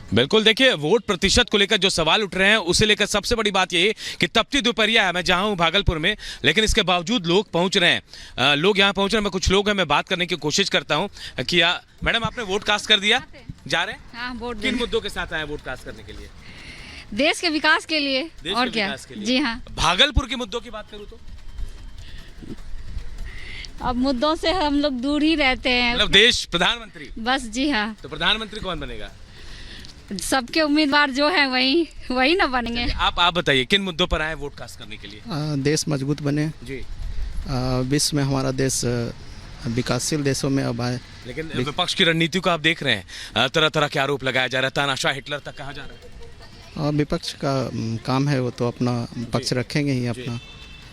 बिल्कुल, देखिए वोट प्रतिशत को लेकर जो सवाल उठ रहे हैं उसे लेकर सबसे बड़ी बात ये है कि तपती दोपहरिया है। मैं जहां हूं भागलपुर में, लेकिन इसके बावजूद लोग पहुंच रहे हैं। लोग यहां पहुंच रहे हैं। मैं कुछ लोग हैं, मैं बात करने की कोशिश करता हूं कि मैडम आपने वोट कास्ट कर दिया? जा रहे हैं? हाँ, वोट किन मुद्दों के साथ आए वोट कास्ट करने के लिए? देश के विकास के लिए। देश और के क्या? विकास के लिए। जी हाँ। भागलपुर के मुद्दों की बात करूं तो अब मुद्दों से हम लोग दूर ही रहते हैं। मतलब देश प्रधानमंत्री, बस जी हाँ, तो प्रधानमंत्री कौन बनेगा? सबके उम्मीदवार जो है वही ना बनेंगे। आप बताइए किन मुद्दों पर आए वोट कास्ट करने के लिए? देश मजबूत बने जी। विश्व में हमारा देश विकासशील देशों में अब आए। लेकिन विपक्ष की रणनीति को आप देख रहे हैं, तरह तरह के आरोप लगाया जा रहा है, तानाशाह हिटलर तक कहा जा रहा है। विपक्ष का काम है, वो तो अपना पक्ष रखेंगे ही अपना।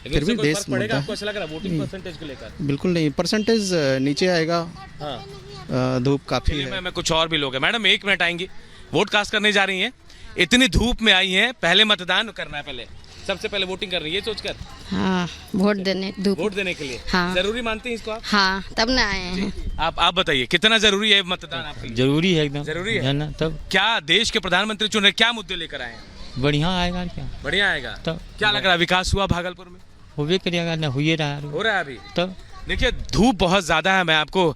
फिर भी देश पड़ेगा आपको ऐसा लग रहा है वोटिंग परसेंटेज को लेकर? बिल्कुल नहीं, परसेंटेज नीचे आएगा। हाँ। धूप काफी है। मैं कुछ और भी लोग हैं। मैडम एक मिनट आएंगी, वोट कास्ट करने जा रही हैं, इतनी धूप में आई हैं, पहले मतदान करना है, पहले सबसे पहले वोटिंग कर रही है, ये सोचकर? हाँ, वोट देने के लिए। हाँ। जरूरी मानते हैं इसको आप? हाँ, तब ना आए हैं। आप बताइए कितना जरूरी है मतदान आपके लिए? जरूरी है, एकदम जरूरी है ना। तब क्या देश के प्रधानमंत्री चुन रहे, क्या मुद्दे लेकर आए हैं? बढ़िया आएगा। क्या बढ़िया आएगा? तब क्या लग रहा है, विकास हुआ भागलपुर में? होवे करिएगा ना, हुए रहा हो रहा है अभी। तब देखिए धूप बहुत ज़्यादा है। मैं आपको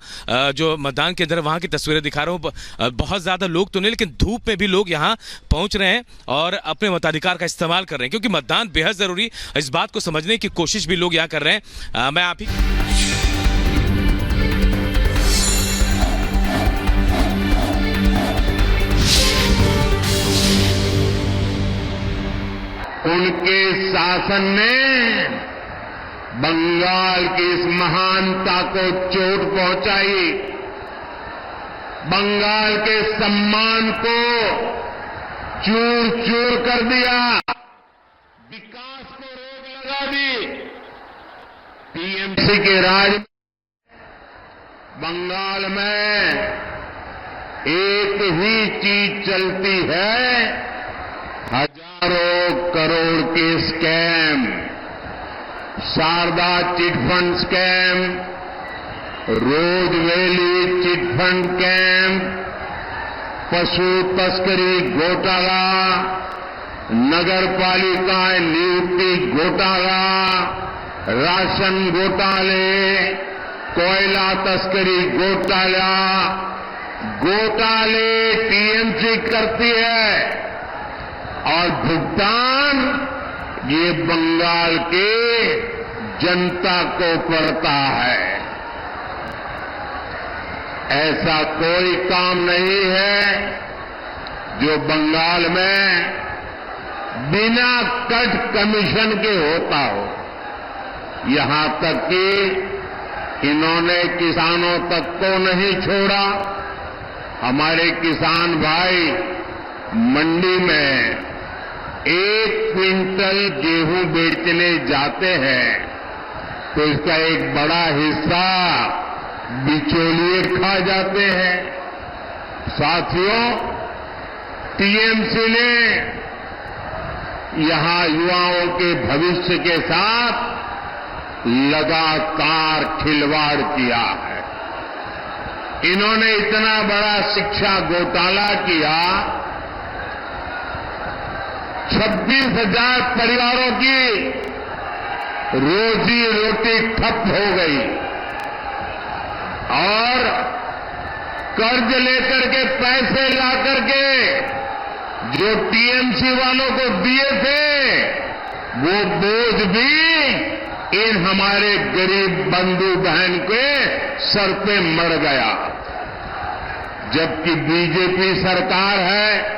जो मतदान केंद्र वहाँ की तस्वीरें दिखा रहा हूँ। बहुत ज़्यादा लोग तो नहीं, लेकिन धूप में भी लोग यहाँ पहुँच रहे हैं और अपने मताधिकार का इस्तेमाल कर रहे हैं, क्योंकि मतदान बेहद ज़रूरी। इस बात को समझने की कोशिश भी लोग यहाँ कर रहे हैं। मैं आप ही उनके शासन ने बंगाल की इस महानता को चोट पहुंचाई, बंगाल के सम्मान को चूर चूर कर दिया, विकास को रोक लगा दी। टीएमसी के राज में बंगाल में एक ही चीज चलती है, हजारों करोड़ के स्कैम, शारदा चिटफंड स्कैम, रोज वैली चिटफंड स्कैम, पशु तस्करी घोटाला, नगर पालिका नियुक्ति घोटाला, राशन घोटाले, कोयला तस्करी घोटाला, घोटाले टीएमसी करती है और भुगतान ये बंगाल के जनता को पड़ता है। ऐसा कोई काम नहीं है जो बंगाल में बिना कट कमीशन के होता हो। यहां तक कि इन्होंने किसानों तक को नहीं छोड़ा। हमारे किसान भाई मंडी में 1 क्विंटल गेहूं बेचने जाते हैं तो इसका एक बड़ा हिस्सा बिचौलिए खा जाते हैं। साथियों, टीएमसी ने यहां युवाओं के भविष्य के साथ लगातार खिलवाड़ किया है। इन्होंने इतना बड़ा शिक्षा घोटाला किया, 26,000 परिवारों की रोजी रोटी ठप हो गई और कर्ज लेकर के पैसे ला करके जो टीएमसी वालों को दिए थे वो बोझ भी इन हमारे गरीब बंधु बहन के सर पे मर गया। जबकि बीजेपी सरकार है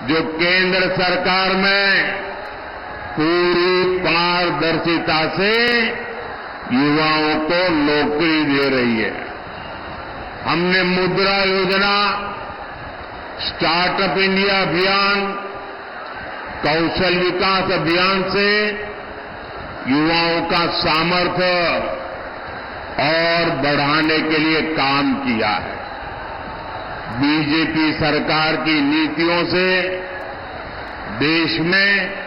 जो केंद्र सरकार में पूरी पारदर्शिता से युवाओं को नौकरी दे रही है। हमने मुद्रा योजना, स्टार्टअप इंडिया अभियान, कौशल विकास अभियान से युवाओं का सामर्थ्य और बढ़ाने के लिए काम किया है। बीजेपी सरकार की नीतियों से देश में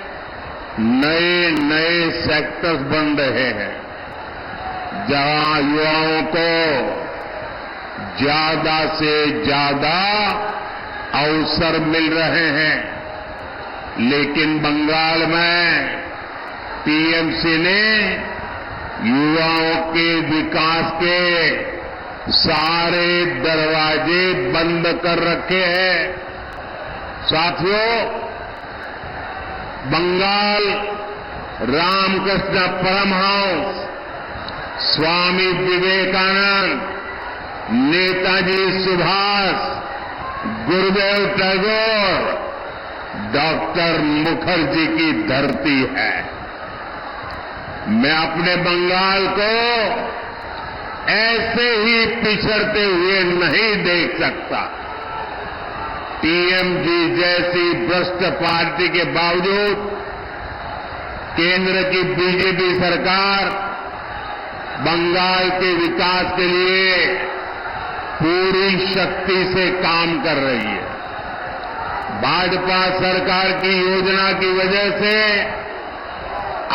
नए नए सेक्टर्स बन रहे हैं, जहां युवाओं को ज्यादा से ज्यादा अवसर मिल रहे हैं, लेकिन बंगाल में टीएमसी ने युवाओं के विकास के सारे दरवाजे बंद कर रखे हैं। साथियों, बंगाल रामकृष्ण परमहंस, स्वामी विवेकानंद, नेताजी सुभाष, गुरुदेव टैगोर, डॉक्टर मुखर्जी की धरती है। मैं अपने बंगाल को ऐसे ही पिछड़ते हुए नहीं देख सकता। टीएमसी जैसी भ्रष्ट पार्टी के बावजूद केंद्र की बीजेपी सरकार बंगाल के विकास के लिए पूरी शक्ति से काम कर रही है। भाजपा सरकार की योजना की वजह से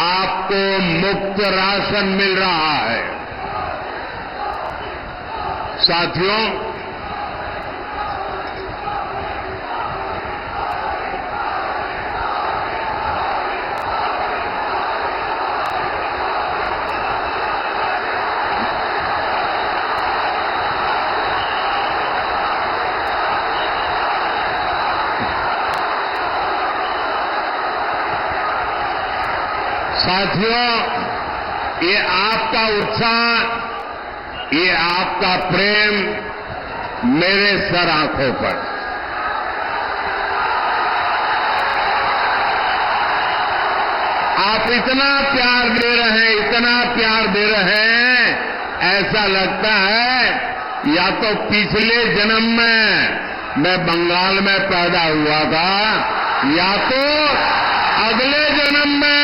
आपको मुफ्त राशन मिल रहा है। साथियों, ये आपका उत्साह, ये आपका प्रेम मेरे सर आंखों पर। आप इतना प्यार दे रहे हैं, इतना प्यार दे रहे हैं, ऐसा लगता है या तो पिछले जन्म में मैं बंगाल में पैदा हुआ था, या तो अगले जन्म में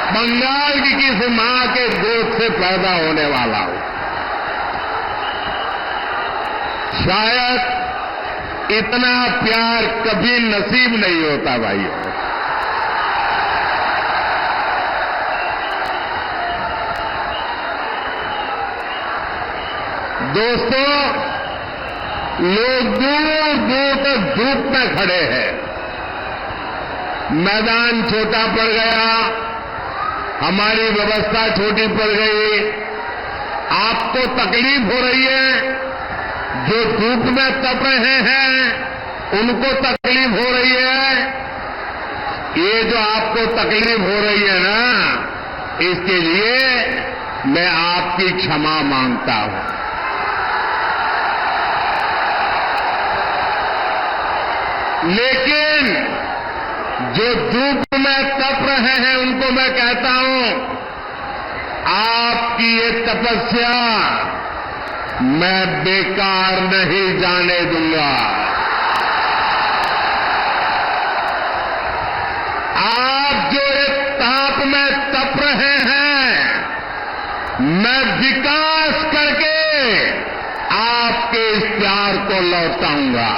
बंगाल की किसी मां के गोद से पैदा होने वाला हूं। शायद इतना प्यार कभी नसीब नहीं होता भाइयों। दोस्तों, लोग दूर दूर तक धूप में खड़े हैं। मैदान छोटा पड़ गया, हमारी व्यवस्था छोटी पड़ गई। आपको तकलीफ हो रही है, जो धूप में तप रहे हैं उनको तकलीफ हो रही है। ये जो आपको तकलीफ हो रही है ना, इसके लिए मैं आपकी क्षमा मांगता हूं। लेकिन जो धूप में तप रहे हैं उनको मैं कहता हूं, आपकी ये तपस्या मैं बेकार नहीं जाने दूंगा। आप जो एक ताप में तप रहे हैं, मैं विकास करके आपके इस प्यार को लौटाऊंगा।